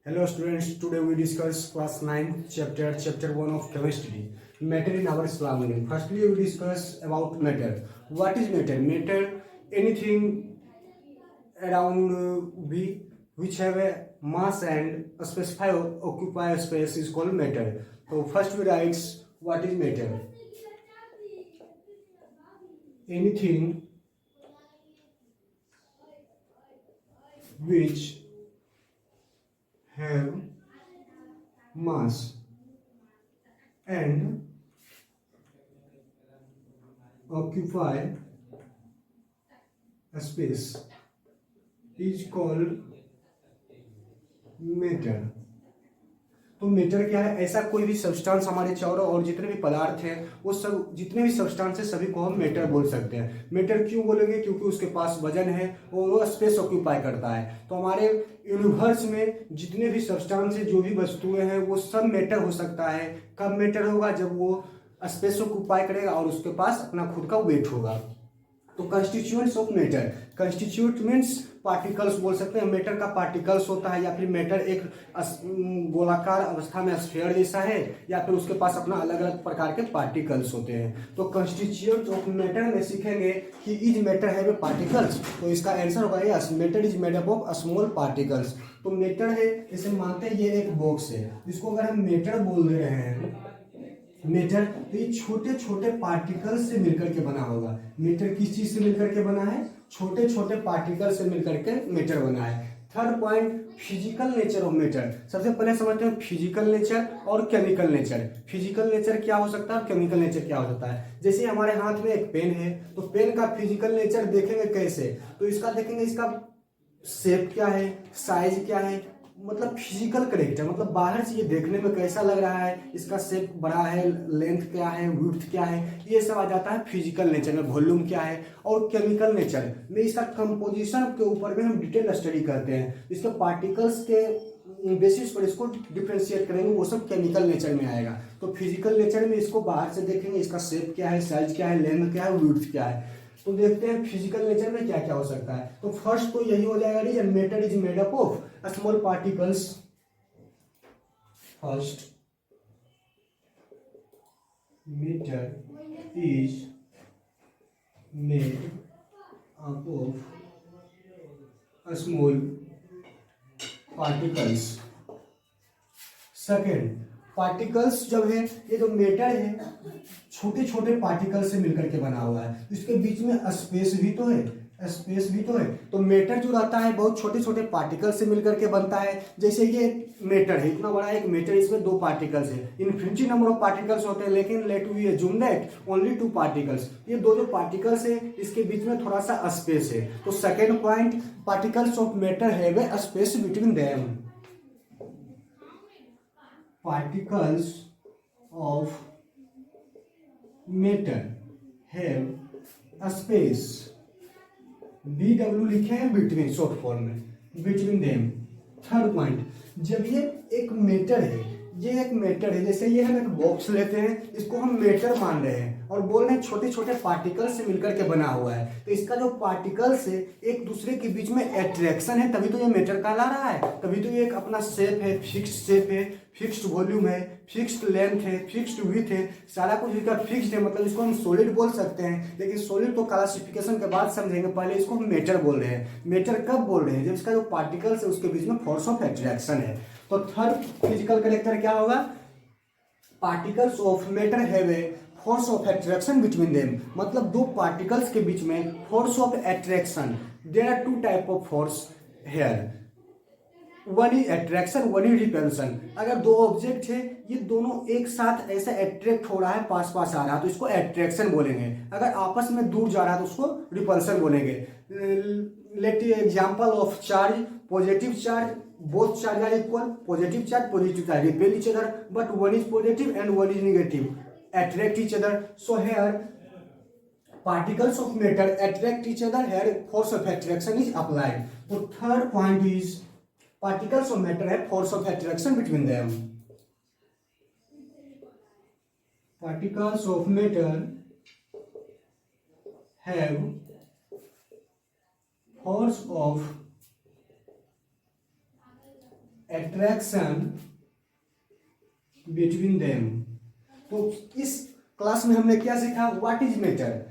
Hello students, today we discuss class 9 chapter 1 of chemistry, matter in our surrounding. Firstly we discuss about matter. What is matter? Matter, anything around V which have a mass and a specified occupy space is called matter. So first we write what is matter. Anything which have mass and occupy a space is called matter. तो matter क्या है? ऐसा कोई भी substance हमारे चारों और जितने भी पदार्थ हैं वो सब जितने भी सब्सटेंस है सभी को हम मैटर बोल सकते हैं। मैटर क्यों बोलेंगे? क्योंकि उसके पास वजन है और वो स्पेस ऑक्यूपाई करता है। तो हमारे यूनिवर्स में जितने भी सब्सटेंस है, जो भी वस्तुएं हैं, वो सब मैटर हो सकता है। कब मैटर होगा? जब वो स्पेस ऑक्यूपाई करेगा और उसके पास अपना खुद का वेट होगा। तो constituents of matter, constitute means particles बोल सकते हैं। मैटर का पार्टिकल्स होता है, या फिर मैटर एक गोलाकार अवस्था में स्फीयर जैसा है, या फिर उसके पास अपना अलग अलग प्रकार के पार्टिकल्स होते हैं। तो कंस्टिट्यूएंट ऑफ मैटर में सीखेंगे कि is matter have A particles. तो इसका आंसर होगा yes, matter is made up of small particles. तो मैटर है, जैसे मानते हैं ये एक बॉक्स है, जिसको अगर हम मैटर बोल रहे हैं, मैटर, तो ये छोटे छोटे पार्टिकल से मिलकर के बना होगा। मैटर किस चीज से मिलकर के बना है? छोटे छोटे पार्टिकल से मिलकर के मैटर बना है। Third point, physical nature of matter. सबसे पहले समझते हैं फिजिकल नेचर और केमिकल नेचर। फिजिकल नेचर क्या हो सकता है, केमिकल नेचर क्या हो सकता है? जैसे हमारे हाथ में एक पेन है, तो पेन का फिजिकल नेचर देखेंगे कैसे? तो इसका देखेंगे, इसका शेप क्या है, साइज क्या है, मतलब फिजिकल करेक्टर, मतलब बाहर से ये देखने में कैसा लग रहा है, इसका शेप बड़ा है, लेंथ क्या है, विड्थ क्या है, ये सब आ जाता है फिजिकल नेचर में। वॉल्यूम क्या है? और केमिकल नेचर में इसका कंपोजिशन के ऊपर में हम डिटेल स्टडी करते हैं। इसके पार्टिकल्स के बेसिस पर इसको डिफ्रेंशिएट करेंगे, वो सब केमिकल नेचर में आएगा। तो फिजिकल नेचर में इसको बाहर से देखेंगे, इसका शेप क्या है, साइज क्या है, लेंथ क्या है, विड्थ क्या है। तो देखते हैं फिजिकल नेचर में क्या क्या हो सकता है। तो फर्स्ट तो यही हो जाएगा, reason matter is made up of small particles. First, matter is made up of small particles. Second, particles जब है, ये जो मैटर है छोटे छोटे पार्टिकल से मिलकर के बना हुआ है, इसके बीच में स्पेस भी तो है, स्पेस भी तो है। तो मैटर जो रहता है बहुत छोटे छोटे पार्टिकल से मिलकर के बनता है। जैसे ये मैटर है, इतना बड़ा एक मैटर, इसमें दो पार्टिकल्स है, इन्फिनिटी नंबर ऑफ पार्टिकल्स होते हैं, लेकिन let we assume that only two particles. ये दो जो पार्टिकल्स है, इसके बीच में थोड़ा सा स्पेस है। तो second point, particles of matter have A space between them. Particles of matter have a space, BW लिखे हैं बिटवीन, शॉर्ट फॉर्म में, बिटवीन देम। थर्ड पॉइंट, जब ये एक मैटर है, ये एक मैटर है, जैसे ये हम एक बॉक्स लेते हैं, इसको हम मैटर मान रहे हैं और बोल रहे हैं छोटे छोटे पार्टिकल से मिलकर के बना हुआ है। तो इसका जो पार्टिकल्स है एक दूसरे के बीच में अट्रैक्शन है, तभी तो ये मैटर कहला रहा है। तभी तो ये एक अपना शेप है, फिक्स्ड शेप है, फिक्स्ड वॉल्यूम है, फिक्स्ड लेंथ है, फिक्स्ड विड्थ है, सारा कुछ इसका फिक्स्ड है। मतलब इसको हम सॉलिड बोल सकते हैं, लेकिन सॉलिड तो क्लासिफिकेशन के बाद समझेंगे, पहले इसको हम मैटर बोल रहे हैं। मैटर कब बोल रहे हैं? जब इसका जो पार्टिकल्स है उसके बीच में फोर्स ऑफ अट्रैक्शन है। तो थर्ड फिजिकल कैरेक्टर क्या होगा? Particles of matter have a force of attraction between them. मतलब दो पार्टिकल्स के बीच में force of attraction. There are two type of force here, one is attraction, one is repulsion. अगर दो ऑब्जेक्ट है, ये दोनों एक साथ ऐसा अट्रैक्ट हो रहा है, पास पास आ रहा है, तो इसको अट्रैक्शन बोलेंगे। अगर आपस में दूर जा रहा है तो उसको रिपल्सन बोलेंगे। Let example of charge, positive charge, both charge are equal, positive charge repel each other, but one is positive and one is negative, attract each other. So here particles of matter attract each other, here force of attraction is applied. So third point is particles of matter have force of attraction between them. Particles of matter have force of attraction between them। तो इस class में हमने क्या सीखा, what is matter.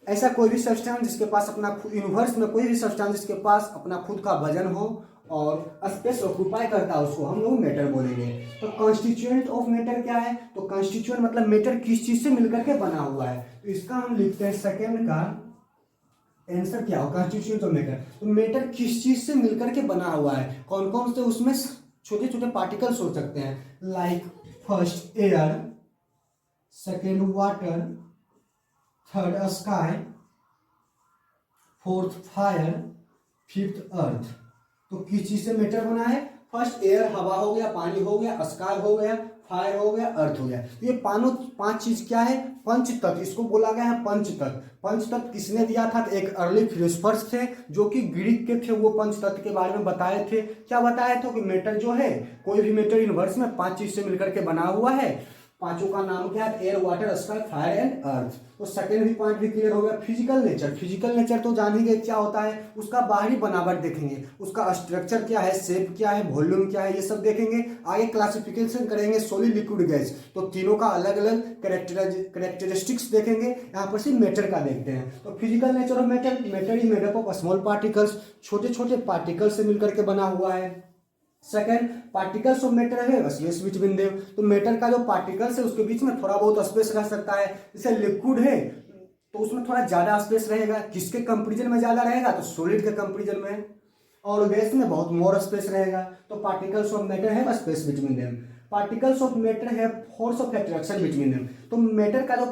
ऐसा कोई भी substance जिसके पास अपना यूनिवर्स में कोई भी सब्सटेंस जिसके पास अपना खुद का वजन हो और स्पेस ऑक्यूपाई करता है उसको हम लोग मैटर बोलेंगे। तो कॉन्स्टिट्यूएंट ऑफ मैटर क्या है, तो कॉन्स्टिट्यूएंट मतलब मैटर किस चीज से मिलकर के बना हुआ है। तो इसका हम लिखते हैं सेकेंड का आंसर क्या हो, कॉन्स्टिट्यूएंट ऑफ मैटर। तो मैटर किस चीज से मिलकर के बना हुआ है, कौन कौन से उसमें छोटे छोटे पार्टिकल्स हो सकते हैं, like first air, second water, third sky, fourth fire, fifth earth. तो किस चीज से मैटर बना है, फर्स्ट एयर हवा हो गया, पानी हो गया, स्काई हो गया, फायर हो गया, अर्थ हो गया। तो ये पांच चीज क्या है, पंच तत्व, इसको बोला गया है पंच तत्व। पंच तत्व किसने दिया था, तो एक अर्ली फिलोसफर्स थे जो कि ग्रीक के थे, वो पंच तत्व के बारे में बताए थे। क्या बताया था कि मैटर जो है, कोई भी मैटर यूनिवर्स में 5 चीज से मिलकर के बना हुआ है। पांचों का नाम क्या है, air, water, sky, fire and earth. तो सेकेंड भी पॉइंट भी क्लियर हो गया। फिजिकल नेचर, फिजिकल नेचर तो जानेंगे क्या होता है, उसका बाहरी बनावट देखेंगे, उसका स्ट्रक्चर क्या है, शेप क्या है, वॉल्यूम क्या है, ये सब देखेंगे। आगे क्लासिफिकेशन करेंगे सॉलिड, लिक्विड, गैस। तो तीनों का अलग अलग कैरेक्टरिस्टिक्स देखेंगे। यहाँ पर सिर्फ मैटर का देखते हैं। तो physical nature of matter, matter is made up of small particles, छोटे छोटे पार्टिकल से मिलकर के बना हुआ है। सेकेंड, पार्टिकल्स ऑफ मैटर है स्पेस बिटवीन देम। तो मैटर का जो पार्टिकल्स है उसके बीच में थोड़ा बहुत स्पेस रह सकता है। जैसे लिक्विड है तो उसमें थोड़ा ज्यादा स्पेस रहेगा, किसके कंपेरिजन में ज्यादा रहेगा, तो सॉलिड के कंपेरिजन में। और गैस में बहुत मोर स्पेस रहेगा। तो पार्टिकल्स ऑफ मैटर है space between them. Particles of matter है force of attraction between them. तो मैटर का जो